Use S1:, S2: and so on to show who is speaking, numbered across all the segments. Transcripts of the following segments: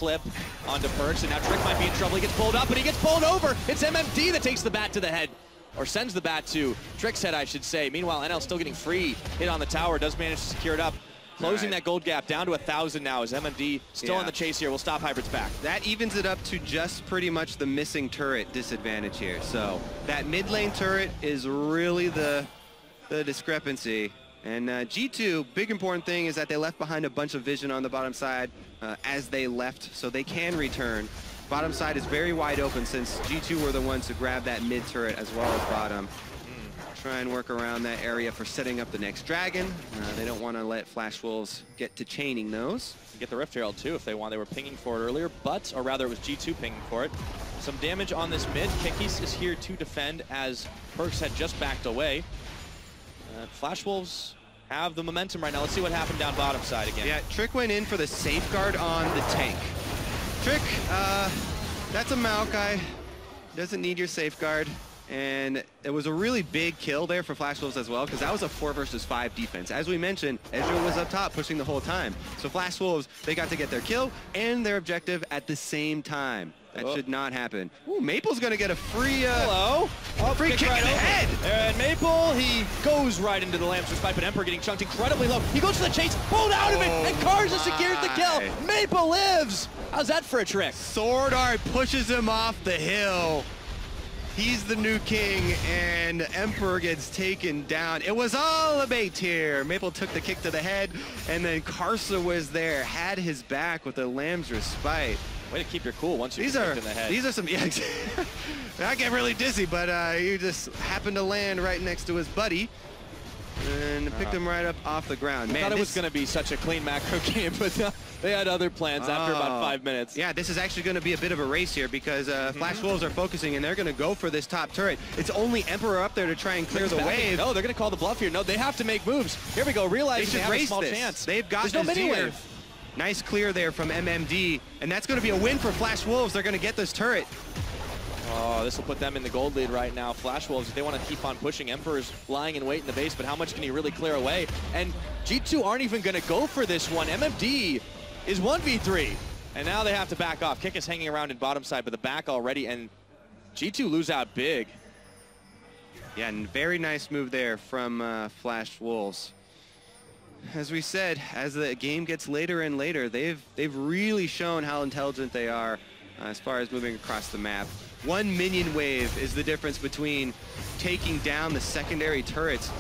S1: clip onto Perks, and now Trick might be in trouble. He gets pulled up, and he gets pulled over. It's MMD that takes the bat to the head, or sends the bat to Trick's head, I should say. Meanwhile, NL still getting free hit on the tower, does manage to secure it up. Closing that gold gap down to 1,000 now as MMD still on the chase here. We'll stop Hybrid's back.
S2: That evens it up to just pretty much the missing turret disadvantage here. So that mid lane turret is really the discrepancy. And G2, big important thing is that they left behind a bunch of vision on the bottom side as they left, so they can return. Bottom side is very wide open since G2 were the ones to grab that mid turret as well as bottom. Try and work around that area for setting up the next dragon. They don't want to let Flash Wolves get to chaining those.
S1: Get the Rift Herald too if they want. They were pinging for it earlier, but, or rather it was G2 pinging for it. Some damage on this mid. Kikis is here to defend as Perks had just backed away. Flash Wolves have the momentum right now. Let's see what happened down bottom side again.
S2: Yeah, Trick went in for the safeguard on the tank. Trick, that's a Maokai. Doesn't need your safeguard. And it was a really big kill there for Flash Wolves as well, because that was a 4 versus 5 defense. As we mentioned, Ezreal was up top pushing the whole time. So Flash Wolves, they got to get their kill and their objective at the same time. That should not happen. Ooh, Maple's gonna get a free free kick right in the head.
S1: And Maple, he goes right into the Lamb's Respite, but Emperor getting chunked incredibly low. He goes to the chase, pulled out of it, and Karza secures the kill. Maple lives. How's that for a trick?
S2: Sword Art pushes him off the hill. He's the new king, and Emperor gets taken down. It was all a bait here. Maple took the kick to the head, and then Karsa was there, had his back with the Lamb's Respite.
S1: Way to keep your cool once you get kicked in the head.
S2: These are some, yeah, I get really dizzy, but you just happened to land right next to his buddy and picked him right up off the ground.
S1: Man, I thought it was going to be such a clean macro game, but they had other plans after about 5 minutes.
S2: Yeah, this is actually going to be a bit of a race here because Flash Wolves are focusing and they're going to go for this top turret. It's only Emperor up there to try and clear the wave.
S1: No, they're going to call the bluff here. No, they have to make moves. Here we go, realizing they have a small chance.
S2: They've got
S1: There's no mini wave.
S2: Nice clear there from MMD, and that's going to be a win for Flash Wolves. They're going to get this turret.
S1: Oh, this will put them in the gold lead right now. Flash Wolves, if they want to keep on pushing, Emperor's lying in wait in the base, but how much can he really clear away? And G2 aren't even going to go for this one. MMD is 1v3, and now they have to back off. Kick is hanging around in bottom side, but the back already, and G2 lose out big.
S2: Yeah, and very nice move there from Flash Wolves. As we said, as the game gets later and later, they've really shown how intelligent they are as far as moving across the map. One minion wave is the difference between taking down the secondary turrets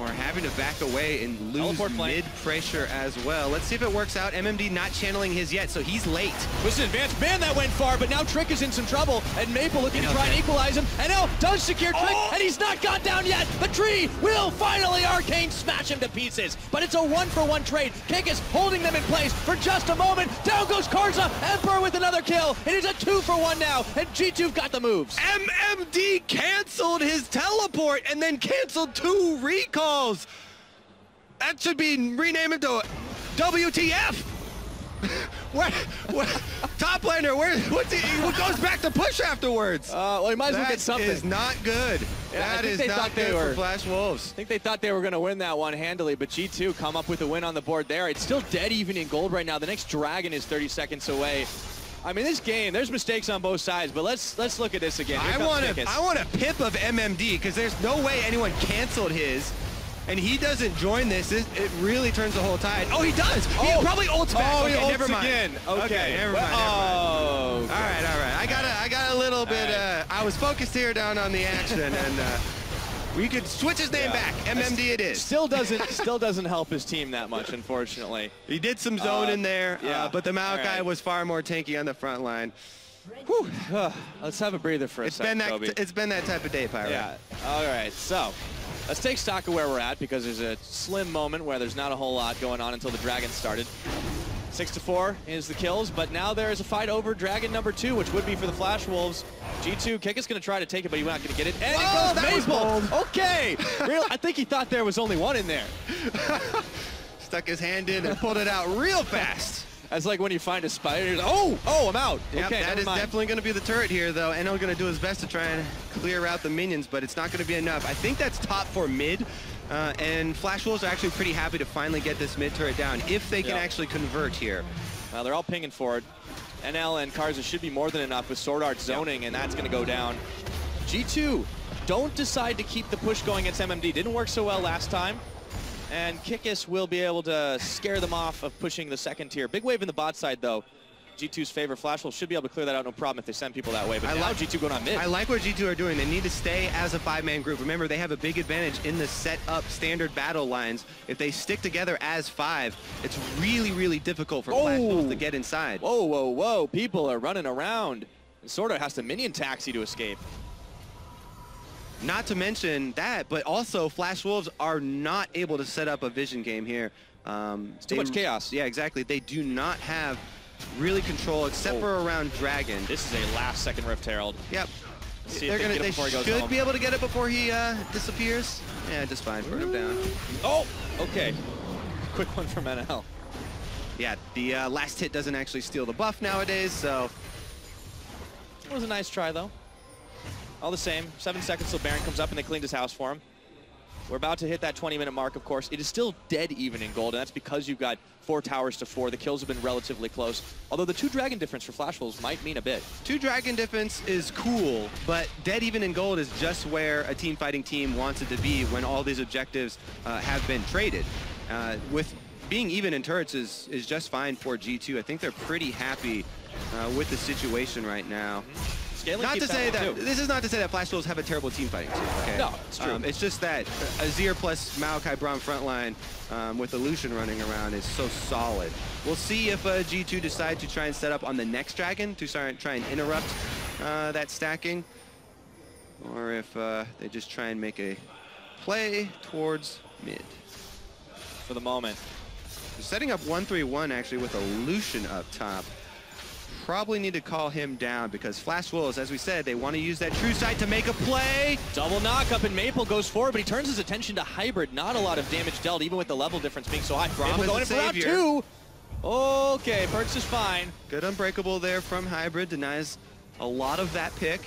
S2: or having to back away and lose mid pressure as well. Let's see if it works out. MMD not channeling his yet, so he's late.
S1: Was an advanced man that went far, but now Trick is in some trouble, and Maple looking to try and equalize him. And now does secure Trick, and he's not gone down yet. The tree will finally Arcane smash him to pieces, but it's a 1-for-1 trade. Kikis holding them in place for just a moment. Down goes Karza, Emperor with another kill. It is a 2-for-1 now, and G2 got the moves.
S2: MMD canceled his teleport and then canceled 2 recalls. That should be renamed to WTF. what top laner? What goes back to push afterwards?
S1: Well, he might as well get something.
S2: That is not good.
S1: Yeah,
S2: that is not good for Flash Wolves.
S1: I think they thought they were going to win that one handily, but G2 come up with a win on the board there. It's still dead even in gold right now. The next dragon is 30 seconds away. I mean, this game, there's mistakes on both sides, but let's look at this again.
S2: I want a pip of MMD because there's no way anyone canceled his. And he doesn't join this, it really turns the whole tide. Oh, he does! He probably ults back.
S1: Oh,
S2: okay,
S1: he ults
S2: never mind.
S1: again. Okay,
S2: never mind.
S1: Oh,
S2: okay. All right. I got a little bit, I was focused here down on the action, and we could switch his name back. MMD it is.
S1: Still doesn't help his team that much, unfortunately.
S2: He did some zone in there, but the Maokai was far more tanky on the front line.
S1: Whew. Let's have a breather for a second, Kobe.
S2: It's been that type of day, Pyro.
S1: Yeah, all right, so let's take stock of where we're at because there's a slim moment where there's not a whole lot going on until the Dragon started. 6-4 is the kills, but now there is a fight over Dragon number 2, which would be for the Flash Wolves. G2, Kick is going to try to take it, but he's not going to get it. And it goes Maple! Okay! I think he thought there was only one in there.
S2: Stuck his hand in and pulled it out real fast.
S1: That's like when you find a spider, you're like, oh, I'm out.
S2: Yep,
S1: okay,
S2: that is definitely going to be the turret here, though. NL going to do his best to try and clear out the minions, but it's not going to be enough. I think that's top for mid, and Flash Wolves are actually pretty happy to finally get this mid turret down if they can actually convert here.
S1: Well, they're all pinging for it. NL and Karza should be more than enough with Sword Art zoning, and that's going to go down. G2 don't decide to keep the push going against MMD. Didn't work so well last time. And Kikis will be able to scare them off of pushing the second tier. Big wave in the bot side, though. G2's favor. Flash Wolves should be able to clear that out, no problem if they send people that way. But now G2 going on mid.
S2: I like what G2 are doing. They need to stay as a 5-man group. Remember, they have a big advantage in the set-up standard battle lines. If they stick together as 5, it's really, really difficult for Flash Wolves to get inside.
S1: Whoa, whoa, whoa. People are running around. And Sordo has to minion taxi to escape.
S2: Not to mention that, but also Flash Wolves are not able to set up a vision game here.
S1: It's too much chaos.
S2: Yeah, exactly. They do not have really control except for around Dragon.
S1: This is a last-second Rift Herald.
S2: Yep.
S1: See
S2: They should be able to get it before he disappears. Yeah, just fine. Burn him down.
S1: Oh, okay. Quick one from NL.
S2: Yeah, the last hit doesn't actually steal the buff nowadays, so.
S1: It was a nice try, though. All the same, 7 seconds till Baron comes up and they cleaned his house for him. We're about to hit that 20-minute mark, of course. It is still dead even in gold, and that's because you've got 4 towers to 4. The kills have been relatively close. Although the 2 dragon difference for Flash Wolves might mean a bit.
S2: 2 dragon difference is cool, but dead even in gold is just where a team fighting team wants it to be when all these objectives have been traded. With being even in turrets is just fine for G2. I think they're pretty happy with the situation right now. Not to say that this is not to say that Flash Wolves have a terrible team fighting team. Okay?
S1: No, it's true.
S2: It's just that Azir plus Maokai Braum frontline with the Lucian running around is so solid. We'll see if G2 decide to try and set up on the next dragon to try and interrupt that stacking, or if they just try and make a play towards mid.
S1: For the moment,
S2: They're setting up 1-3-1 actually with a Lucian up top. Probably need to call him down because Flash Wolves, as we said, they want to use that true sight to make a play.
S1: Double knock up and Maple goes forward, but he turns his attention to Hybrid. Not a lot of damage dealt, even with the level difference being so high. Maple going in for round 2. Okay, Perks is fine.
S2: Good unbreakable there from Hybrid, denies a lot of that pick.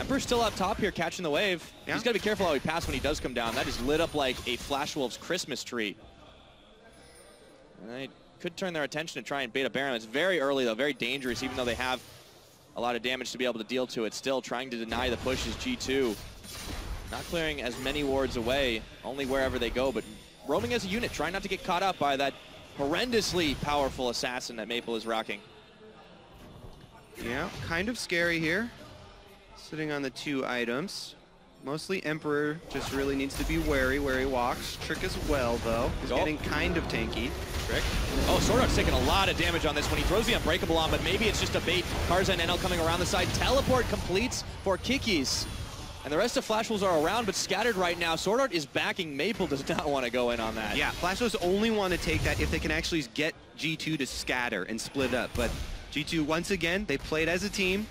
S1: Emperor's still up top here, catching the wave. Yeah. He's got to be careful how he passes when he does come down. That is lit up like a Flash Wolves Christmas tree. And they could turn their attention to try and bait a Baron. It's very early, though, very dangerous, even though they have a lot of damage to be able to deal to it. Still trying to deny the push is G2. Not clearing as many wards away, only wherever they go, but roaming as a unit, trying not to get caught up by that horrendously powerful assassin that Maple is rocking.
S2: Yeah, kind of scary here. Sitting on the 2 items. Mostly Emperor just really needs to be wary where he walks. Trick as well, though. He's getting kind of tanky.
S1: Trick. Oh, Sword Art's taking a lot of damage on this when he throws the Unbreakable on, but maybe it's just a bait. Karza and NL coming around the side. Teleport completes for Kikis. And the rest of Flash Wolves are around, but scattered right now. Sword Art is backing. Maple does not want to go in on that.
S2: Yeah, Flash Wolves only want to take that if they can actually get G2 to scatter and split up. But G2, once again, they played as a team.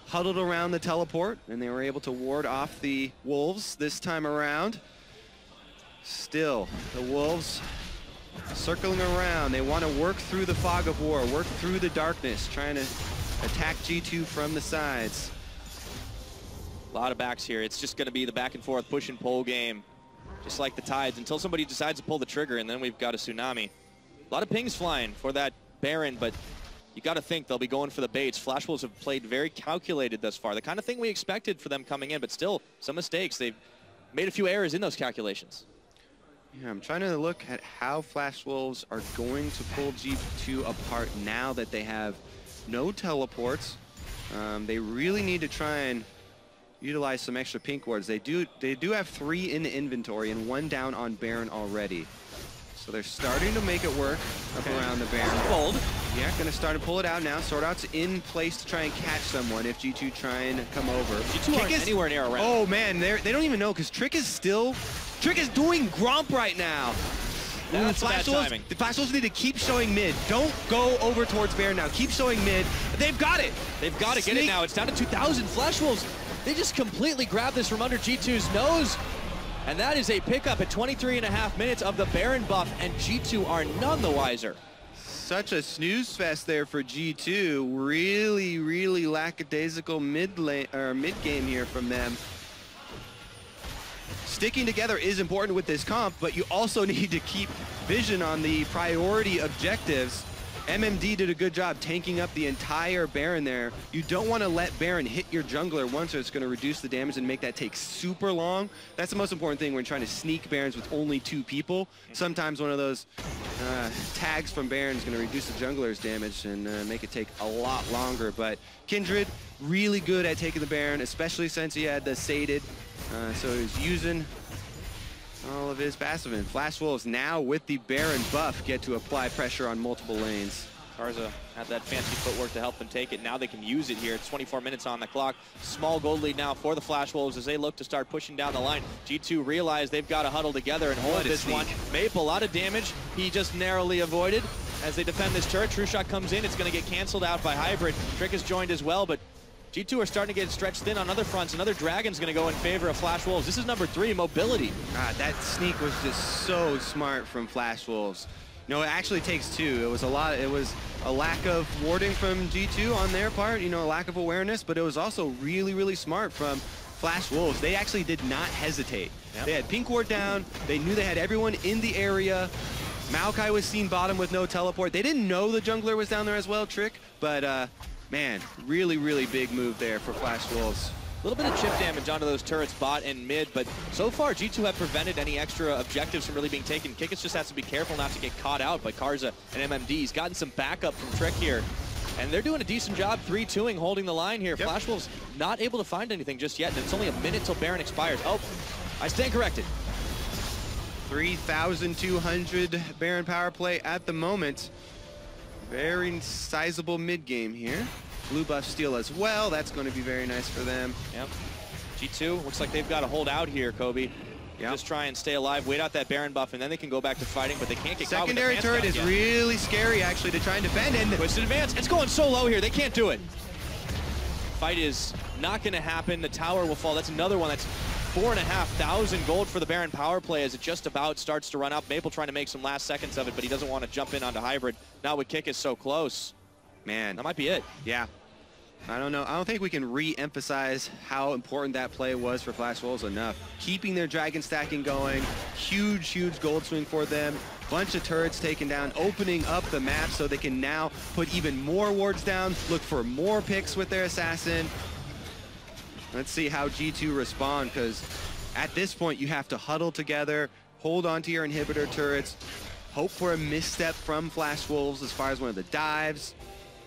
S2: Huddled around the teleport, and they were able to ward off the Wolves this time around. Still, the Wolves circling around. They want to work through the fog of war, work through the darkness, trying to attack G2 from the sides.
S1: A lot of backs here. It's just going to be the back and forth push and pull game, just like the Tides, until somebody decides to pull the trigger, and then we've got a tsunami. A lot of pings flying for that Baron, but you got to think they'll be going for the baits. Flash Wolves have played very calculated thus far. The kind of thing we expected for them coming in, but still some mistakes. They've made a few errors in those calculations.
S2: Yeah, I'm trying to look at how Flash Wolves are going to pull G2 apart now that they have no teleports. They really need to try and utilize some extra pink wards. They do have 3 in the inventory and 1 down on Baron already. So they're starting to make it work up around the Baron.
S1: Bold.
S2: Yeah, gonna start to pull it out now. Sword Out's in place to try and catch someone if G2 try and come over.
S1: G2 aren't anywhere near around.
S2: Oh man, they don't even know because Trick is doing Gromp right now.
S1: That's bad timing.
S2: The Flash Wolves need to keep showing mid. Don't go over towards Baron now. Keep showing mid. They've got it.
S1: They've got to get it now. It's down to 2,000. Flash Wolves, they just completely grabbed this from under G2's nose. And that is a pickup at 23.5 minutes of the Baron buff, and G2 are none the wiser.
S2: Such a snooze fest there for G2. Really, really lackadaisical mid game here from them. Sticking together is important with this comp, but you also need to keep vision on the priority objectives. MMD did a good job tanking up the entire Baron there. You don't want to let Baron hit your jungler once, or it's going to reduce the damage and make that take super long. That's the most important thing when trying to sneak Barons with only 2 people. Sometimes one of those tags from Baron is going to reduce the jungler's damage and make it take a lot longer. But Kindred, really good at taking the Baron, especially since he had the sated. So he's using all of his passive. And Flash Wolves now with the Baron buff get to apply pressure on multiple lanes.
S1: Karza had that fancy footwork to help them take it. Now they can use it here. It's 24 minutes on the clock. Small gold lead now for the Flash Wolves as they look to start pushing down the line. G2 realize they've got to huddle together and hold this one. Maple, a lot of damage. He just narrowly avoided as they defend this turret. True Shot comes in. It's going to get canceled out by Hybrid. Trick is joined as well, but G2 are starting to get stretched thin on other fronts. Another Dragon's going to go in favor of Flash Wolves. This is number 3, mobility.
S2: God, that sneak was just so smart from Flash Wolves. You know, it actually takes 2. It was a lack of warding from G2 on their part, you know, a lack of awareness, but it was also really, really smart from Flash Wolves. They actually did not hesitate. Yep. They had pink ward down. They knew they had everyone in the area. Maokai was seen bottom with no teleport. They didn't know the jungler was down there as well, Trick, but man, really, really big move there for Flash Wolves.
S1: A little bit of chip damage onto those turrets bot and mid, but so far G2 have prevented any extra objectives from really being taken. Kikis just has to be careful not to get caught out by Karza and MMD. He's gotten some backup from Trick here, and they're doing a decent job 3-2ing, holding the line here. Yep. Flash Wolves not able to find anything just yet, and it's only a minute till Baron expires. Oh, I stand corrected.
S2: 3,200 Baron power play at the moment. Very sizable mid game here. Blue buff steal as well. That's going to be very nice for them.
S1: Yep. G2 looks like they've got to hold out here, Kobe. Yep. Just try and stay alive, wait out that Baron buff, and then they can go back to fighting, but they can't get caught with the
S2: secondary turret is really scary, actually, to try and defend. And
S1: twisted advance. It's going so low here. They can't do it. Fight is not going to happen. The tower will fall. That's another one. That's 4,500 gold for the Baron power play as it just about starts to run up. Maple trying to make some last seconds of it, but he doesn't want to jump in onto Hybrid. Not with Kick is so close.
S2: Man.
S1: That might be it.
S2: Yeah. I don't know. I don't think we can re-emphasize how important that play was for Flash Wolves enough. Keeping their dragon stacking going. Huge, huge gold swing for them. Bunch of turrets taken down, opening up the map so they can now put even more wards down, look for more picks with their assassin. Let's see how G2 respond, because at this point you have to huddle together, hold on to your inhibitor turrets, hope for a misstep from Flash Wolves as far as one of the dives.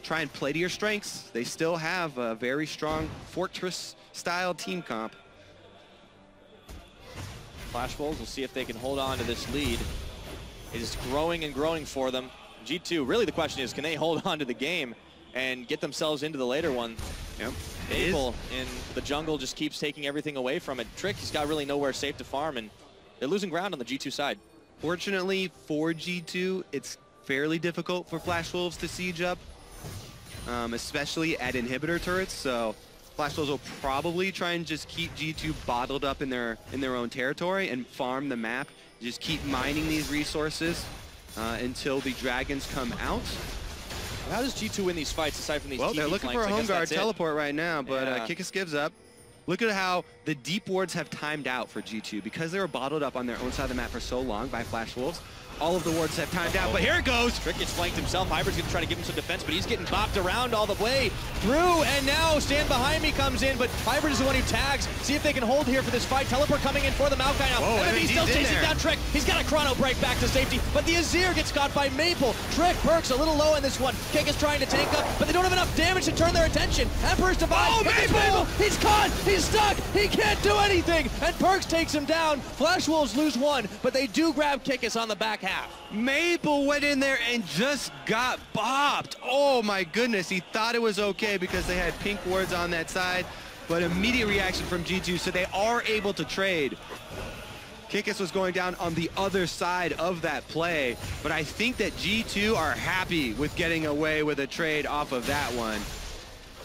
S2: Try and play to your strengths. They still have a very strong Fortress-style team comp.
S1: Flash Wolves will see if they can hold on to this lead. It is growing and growing for them. G2, really the question is, can they hold on to the game and get themselves into the later one?
S2: Yep.
S1: Maple in the jungle just keeps taking everything away from it. Trick, he's got really nowhere safe to farm, and they're losing ground on the G2 side.
S2: Fortunately for G2, it's fairly difficult for Flash Wolves to siege up, especially at inhibitor turrets. So Flash Wolves will probably try and just keep G2 bottled up in their own territory and farm the map. Just keep mining these resources until the dragons come out.
S1: How does G2 win these fights aside from these
S2: Well, they're looking for a home guard teleport right now, but
S1: yeah.
S2: Kikis gives up. Look at how the deep wards have timed out for G2 because they were bottled up on their own side of the map for so long by Flash Wolves. All of the wards have timed out, but here it goes.
S1: Trick gets flanked himself. Hybrid's going to try to give him some defense, but he's getting bopped around all the way through, and now Stand Behind Me comes in, but Hybrid is the one who tags. See if they can hold here for this fight. Teleport coming in for the Maokai now.
S2: Whoa,
S1: MMD still chasing down Trick. He's got a chrono break back to safety, but the Azir gets caught by Maple. Trick perks a little low in this one. Kick is trying to tank up, but they don't have enough damage to turn their attention. Emperor's Divide.
S2: Oh, Maple!
S1: He's caught. He's stuck. He can't do anything, and Perks takes him down. Flash Wolves lose one, but they do grab Kikis on the back half.
S2: Maple went in there and just got bopped. Oh my goodness, he thought it was okay because they had pink wards on that side, but immediate reaction from G2, so they are able to trade. Kikis was going down on the other side of that play, but I think that G2 are happy with getting away with a trade off of that one.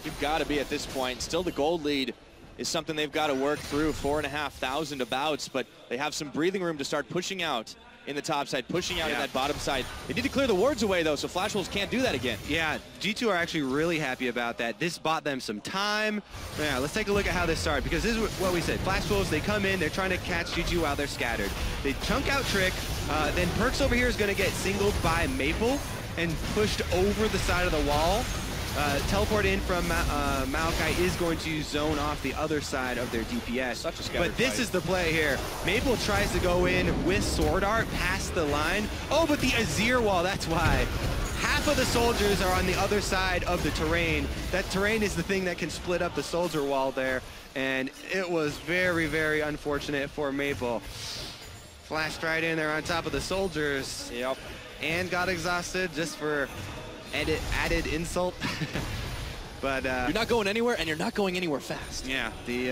S1: You've got to be at this point. Still the gold lead is something they've got to work through, 4,500 abouts, but they have some breathing room to start pushing out in the top side, pushing out in that bottom side. They need to clear the wards away, though, so Flash Wolves can't do that again.
S2: Yeah, G2 are actually really happy about that. This bought them some time. Yeah, let's take a look at how this started, because this is what we said. Flash Wolves, they come in, they're trying to catch G2 while they're scattered. They chunk out Trick, then Perks over here is going to get singled by Maple. and pushed over the side of the wall. Teleport in from Maokai is going to zone off the other side of their DPS.
S1: Such a scattered
S2: but this
S1: fight.
S2: is the play here. Maple tries to go in with Sword Art past the line. Oh, but the Azir wall, that's why. Half of the soldiers are on the other side of the terrain. That terrain is the thing that can split up the soldier wall there. And it was very, very unfortunate for Maple. Flashed right in there on top of the soldiers.
S1: Yep.
S2: And got exhausted just for added insult. But
S1: you're not going anywhere, and you're not going anywhere fast.
S2: yeah, the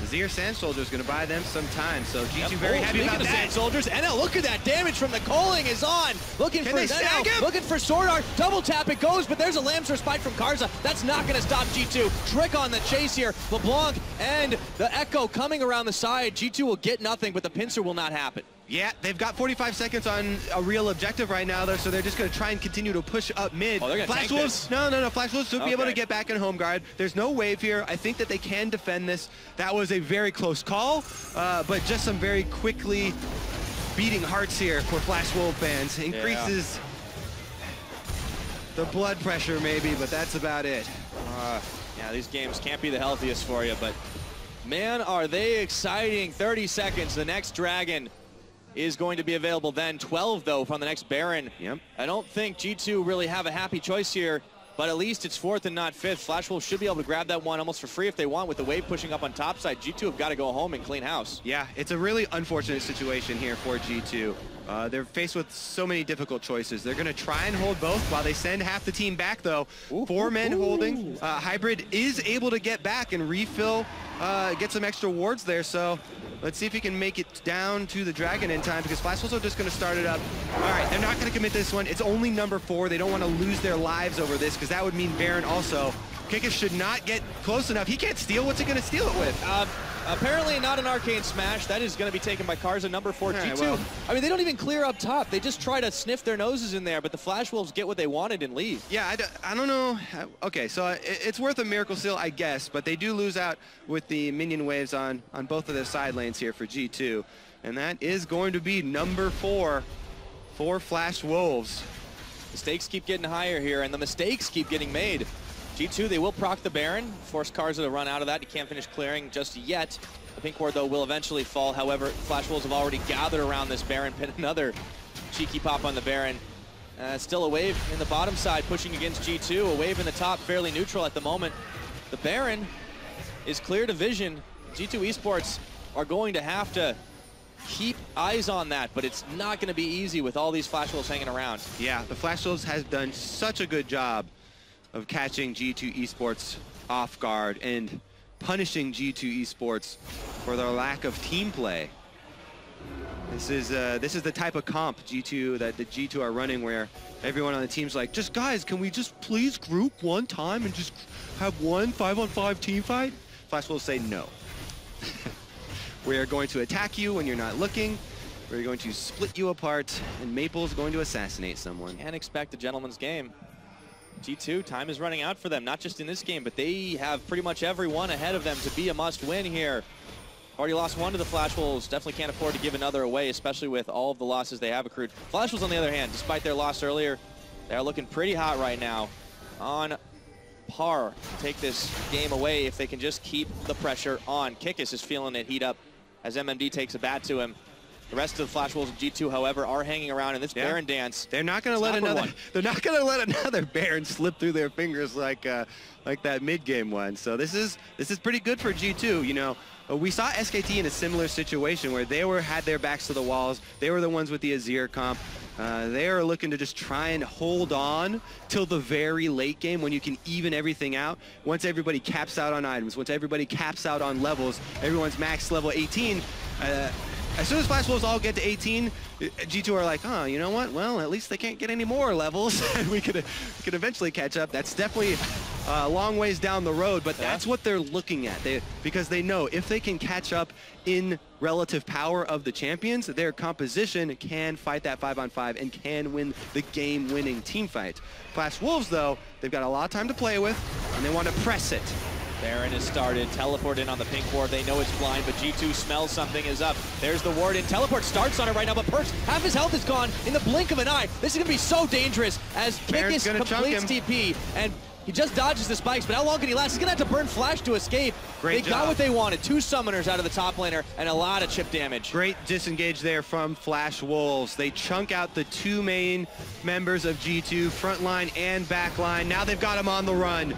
S2: Azir Sand Soldier is going to buy them some time. So G2 very
S1: Oh,
S2: happy about that.
S1: Sand Soldiers, and now look at that damage from the Coaling is on. Looking
S2: Can
S1: for
S2: they snag him?
S1: looking for Sword Art. Double tap it goes, but there's a Lambsdorff spike from Karza. That's not going to stop G2. Trick on the chase here. LeBlanc and the Echo coming around the side. G2 will get nothing, but the pincer will not happen.
S2: Yeah, they've got 45 seconds on a real objective right now, though, so they're just going to try and continue to push up mid.
S1: Oh, they're going to
S2: Flash
S1: tank
S2: Wolves,
S1: this.
S2: no, Flash Wolves should be able to
S1: Okay.
S2: get back in home guard. There's no wave here. I think that they can defend this. That was a very close call, but just some very quickly beating hearts here for Flash Wolf fans. Increases the blood pressure maybe, but that's about it.
S1: Yeah, these games can't be the healthiest for you, but man, are they exciting. 30 seconds, the next Dragon is going to be available then. 12, though, from the next Baron.
S2: Yep.
S1: I don't think G2 really have a happy choice here, but at least it's 4th and not 5th. Flash Wolves should be able to grab that one almost for free if they want with the wave pushing up on top side. G2 have got to go home and clean house.
S2: Yeah, it's a really unfortunate situation here for G2. They're faced with so many difficult choices. They're going to try and hold both while they send half the team back, though. 4 men holding. Hybrid is able to get back and refill, get some extra wards there. So let's see if he can make it down to the Dragon in time, because Flash Wolves are just going to start it up. All right, they're not going to commit this one. It's only number 4. They don't want to lose their lives over this, because that would mean Baron also. Kikis should not get close enough. He can't steal. What's he going to steal it with?
S1: Apparently not an Arcane Smash. That is going to be taken by Karza, number 4.
S2: All right,
S1: G2,
S2: well.
S1: I mean, they don't even clear up top. They just try to sniff their noses in there, but the Flash Wolves get what they wanted and leave.
S2: Yeah, I don't know. Okay, so it's worth a Miracle Seal, I guess, but they do lose out with the minion waves on both of their side lanes here for G2. And that is going to be number 4 for Flash Wolves.
S1: The stakes keep getting higher here, and the mistakes keep getting made. G2, they will proc the Baron, force Karza to run out of that. He can't finish clearing just yet. The pink ward, though, will eventually fall. However, Flash Wolves have already gathered around this Baron, pin another cheeky pop on the Baron. Still a wave in the bottom side pushing against G2. A wave in the top, fairly neutral at the moment. The Baron is clear to vision. G2 Esports are going to have to keep eyes on that, but it's not going to be easy with all these Flash Wolves hanging around.
S2: Yeah, the Flash Wolves has done such a good job of catching G2 Esports off guard and punishing G2 Esports for their lack of team play. This is the type of comp G2 that the G2 are running, where everyone on the team's like, just guys, can we just please group one time and just have one 5-on-5 team fight? Flash will say no. We are going to attack you when you're not looking. We're going to split you apart, and Maple's going to assassinate someone.
S1: Can't expect a gentleman's game. G2, time is running out for them, not just in this game, but they have pretty much everyone ahead of them to be a must-win here. Already lost one to the Flash Wolves, definitely can't afford to give another away, especially with all of the losses they have accrued. Flash Wolves, on the other hand, despite their loss earlier, they're looking pretty hot right now, on par to take this game away if they can just keep the pressure on. Kikis is feeling it heat up as MMD takes a bat to him. The rest of the Flash Wolves of G2, however, are hanging around in this Baron dance.
S2: They're not going to let another. They're not going to let another Baron slip through their fingers like that mid-game one. So this is pretty good for G2. You know, we saw SKT in a similar situation where they had their backs to the walls. They were the ones with the Azir comp. They are looking to just try and hold on till the very late game when you can even everything out. Once everybody caps out on items, once everybody caps out on levels, everyone's max level 18. As soon as Flash Wolves all get to 18, G2 are like, oh, you know what? Well, at least they can't get any more levels. we could eventually catch up. That's definitely a long ways down the road, but that's what they're looking at. Because they know if they can catch up in relative power of the champions, their composition can fight that 5-on-5 and can win the game-winning team fight. Flash Wolves, though, they've got a lot of time to play with, and they want to press it.
S1: Baron has started, teleport in on the pink ward. They know it's blind, but G2 smells something is up. There's the ward in. Teleport starts on it right now, but Perkz, half his health is gone in the blink of an eye. This is gonna be so dangerous as Kikis completes TP, and he just dodges the spikes, but how long can he last? He's gonna have to burn Flash to escape. They got what they wanted. 2 summoners out of the top laner and a lot of chip damage.
S2: Great disengage there from Flash Wolves. They chunk out the 2 main members of G2, front line and back line. Now they've got him on the run.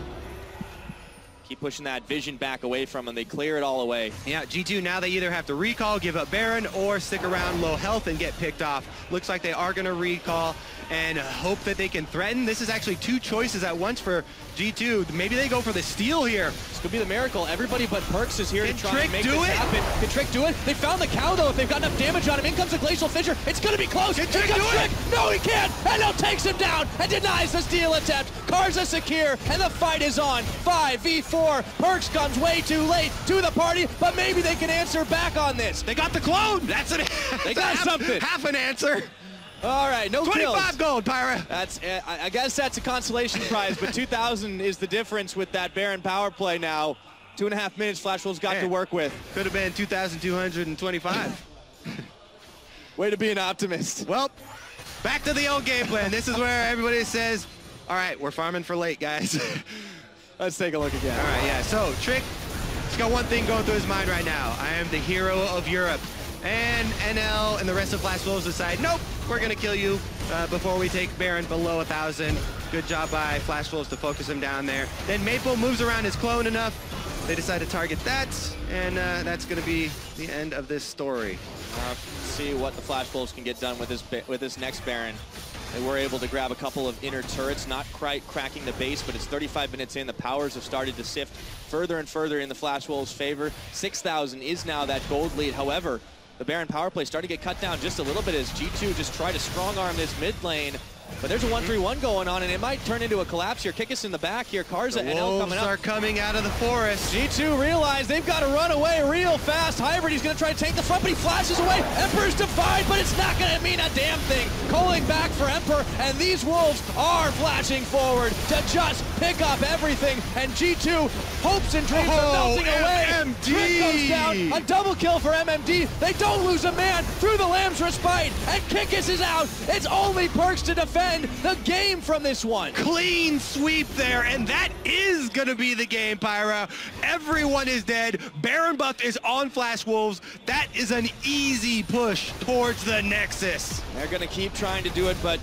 S1: Keep pushing that vision back away from him. They clear it all away.
S2: Yeah, G2 now they either have to recall, give up Baron, or stick around low health and get picked off. Looks like they are going to recall and hope that they can threaten. This is actually 2 choices at once for G2. Maybe they go for the steal here.
S1: This could be the miracle. Everybody but Perkz is here to try and make
S2: this
S1: happen. Can Trick do it? They found the cow though. If they've got enough damage on him, in comes a Glacial Fissure. It's going to be close.
S2: Can Trick do it?
S1: No, he can't. And now takes him down and denies the steal attempt. Karza secure, and the fight is on. 5v4. Perkz comes way too late to the party, but maybe they can answer back on this.
S2: They got the clone. That's it.
S1: They got something.
S2: Half an answer.
S1: All right, no
S2: 25
S1: kills.
S2: gold, Pyra.
S1: That's, I guess that's a consolation prize, but 2,000 is the difference with that Baron power play now. 2.5 minutes Flash Wolves got to work with.
S2: Could have been 2,225.
S1: Way to be an optimist.
S2: Well, back to the old game plan. This is where everybody says, all right, we're farming for late, guys.
S1: Let's take a look again.
S2: All right, yeah, so Trick, he's got one thing going through his mind right now. I am the hero of Europe. And NL and the rest of Flash Wolves decide, nope, we're going to kill you before we take Baron below 1,000. Good job by Flash Wolves to focus him down there. Then Maple moves around his clone enough. They decide to target that, and that's going to be the end of this story.
S1: See what the Flash Wolves can get done with this next Baron. They were able to grab a couple of inner turrets, not quite cracking the base, but it's 35 minutes in. The powers have started to sift further and further in the Flash Wolves' favor. 6,000 is now that gold lead. However, the Baron power play starting to get cut down just a little bit as G2 just try to strong-arm this mid lane. But there's a 1-3-1 going on, and it might turn into a collapse here. Kikis in the back here. Karza and NL coming up.
S2: Wolves are coming out of the forest.
S1: G2 realize they've got to run away real fast. Hybrid, he's going to try to take the front, but he flashes away. Emperor's defied, but it's not going to mean a damn thing. Calling back for Emperor, and these Wolves are flashing forward to just pick up everything. And G2 hopes and dreams are melting away.
S2: MMD!
S1: Trick goes down. A double kill for MMD. They don't lose a man through the Lamb's Respite, and Kikis is out. It's only Perkz to defend the game from this one.
S2: Clean sweep there, and that is gonna be the game, Pyra. Everyone is dead. Baron buff is on Flash Wolves. That is an easy push towards the Nexus.
S1: They're gonna keep trying to do it, but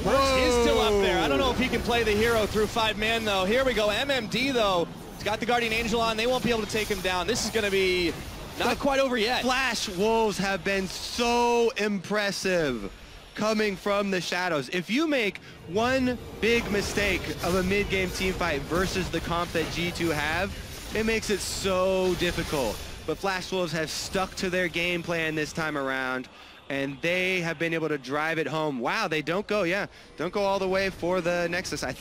S1: Perkz is still up there. I don't know if he can play the hero through 5 man though. Here we go, MMD though. He's got the Guardian Angel on. They won't be able to take him down. This is gonna be not quite over yet.
S2: Flash Wolves have been so impressive coming from the shadows. If you make one big mistake of a mid-game team fight versus the comp that G2 have, it makes it so difficult. But Flash Wolves have stuck to their game plan this time around, and they have been able to drive it home. Wow, they don't go all the way for the Nexus. I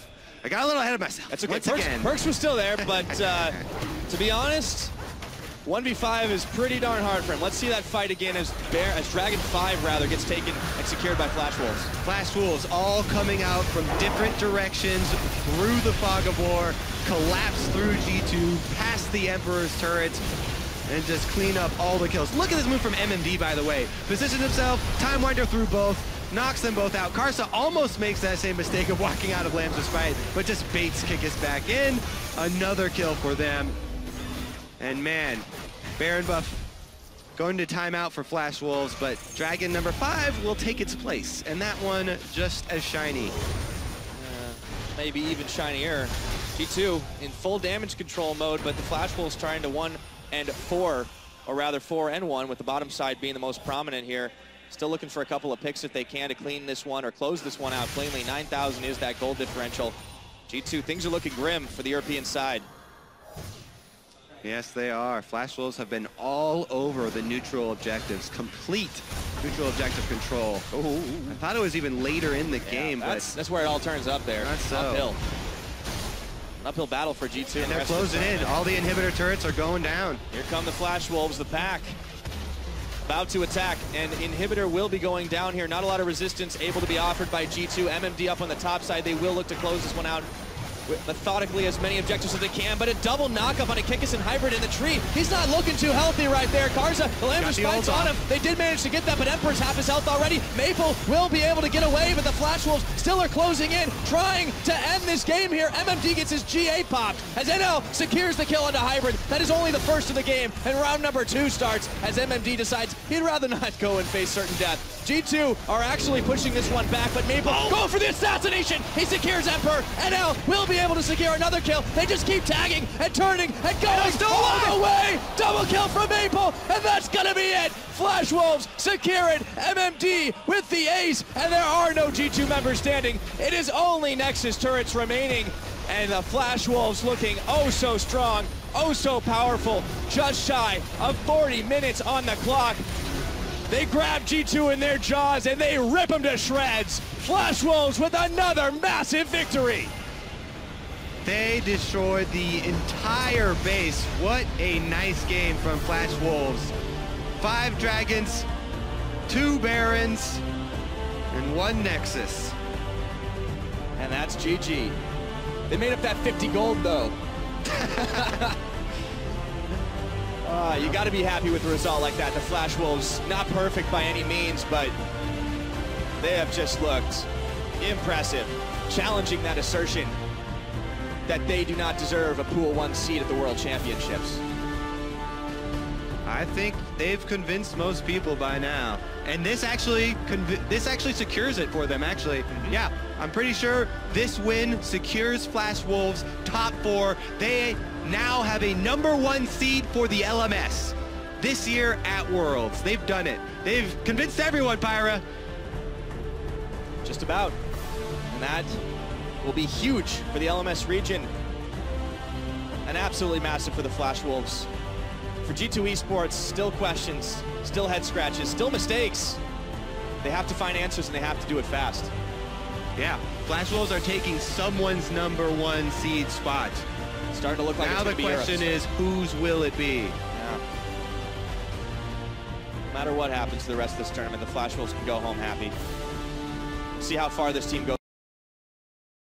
S2: got a little ahead of myself.
S1: That's okay. Perkz was still there, but to be honest, 1v5 is pretty darn hard for him. Let's see that fight again as Dragon 5 rather gets taken and secured by Flash Wolves.
S2: Flash Wolves all coming out from different directions through the fog of war, collapse through G2, past the Emperor's turrets, and just clean up all the kills. Look at this move from MMD, by the way. Positions himself, Time Winder through both, knocks them both out. Karza almost makes that same mistake of walking out of Lamb's Respite, but just baits Kikis back in. Another kill for them. And man, Baron buff going to timeout for Flash Wolves, but Dragon number 5 will take its place, and that one just as shiny.
S1: Maybe even shinier. G2 in full damage control mode, but the Flash Wolves trying to 1 and 4, or rather 4 and 1, with the bottom side being the most prominent here. Still looking for a couple of picks if they can to clean this one or close this one out cleanly. 9,000 is that gold differential. G2, things are looking grim for the European side.
S2: Yes, they are. Flash Wolves have been all over the neutral objectives. Complete neutral objective control.
S1: Ooh.
S2: I thought it was even later in the game, but
S1: that's where it all turns up there.
S2: Not so.
S1: Uphill. An uphill battle for G2.
S2: And they're closing in. All the inhibitor turrets are going down.
S1: Here come the Flash Wolves, the pack. About to attack, and inhibitor will be going down here. Not a lot of resistance able to be offered by G2. MMD up on the top side. They will look to close this one out. methodically as many objectives as they can, but a double knockup on a Kickass and Hybrid in the tree. He's not looking too healthy right there. Karza, the Lambus fights on him. They did manage to get that, but Emperor's half his health already. Maple will be able to get away, but the Flash Wolves still are closing in, trying to end this game here. MMD gets his G8 popped as NL secures the kill onto Hybrid. That is only the first of the game, and round number 2 starts as MMD decides he'd rather not go and face certain death. G2 are actually pushing this one back, but Maple going for the assassination. He secures Emperor. NL will be able to secure another kill. They just keep tagging and turning and going all the way. Double kill from Maple, and that's gonna be it. Flash Wolves secure it. MMD with the ace, and there are no G2 members standing. It is only Nexus turrets remaining, and the Flash Wolves looking oh so strong, oh so powerful. Just shy of 40 minutes on the clock. They grab G2 in their jaws and they rip them to shreds. Flash Wolves with another massive victory.
S2: They destroyed the entire base. What a nice game from Flash Wolves. 5 Dragons, 2 Barons, and 1 Nexus.
S1: And that's GG. They made up that 50 gold though. You got to be happy with a result like that. The Flash Wolves, not perfect by any means, but they have just looked impressive, challenging that assertion that they do not deserve a Pool 1 seed at the World Championships.
S2: I think they've convinced most people by now. And this actually secures it for them, actually. Yeah, I'm pretty sure this win secures Flash Wolves top 4. They now have a #1 seed for the LMS this year at Worlds. They've done it. They've convinced everyone, Pyra.
S1: Just about. And that will be huge for the LMS region. And absolutely massive for the Flash Wolves. For G2 Esports, still questions, still head scratches, still mistakes. They have to find answers and they have to do it fast.
S2: Yeah, Flash Wolves are taking someone's #1 seed spot.
S1: Starting to look like
S2: now
S1: it's
S2: the question is, whose will it be?
S1: Yeah. No matter what happens to the rest of this tournament, the Flash Wolves can go home happy. See how far this team goes.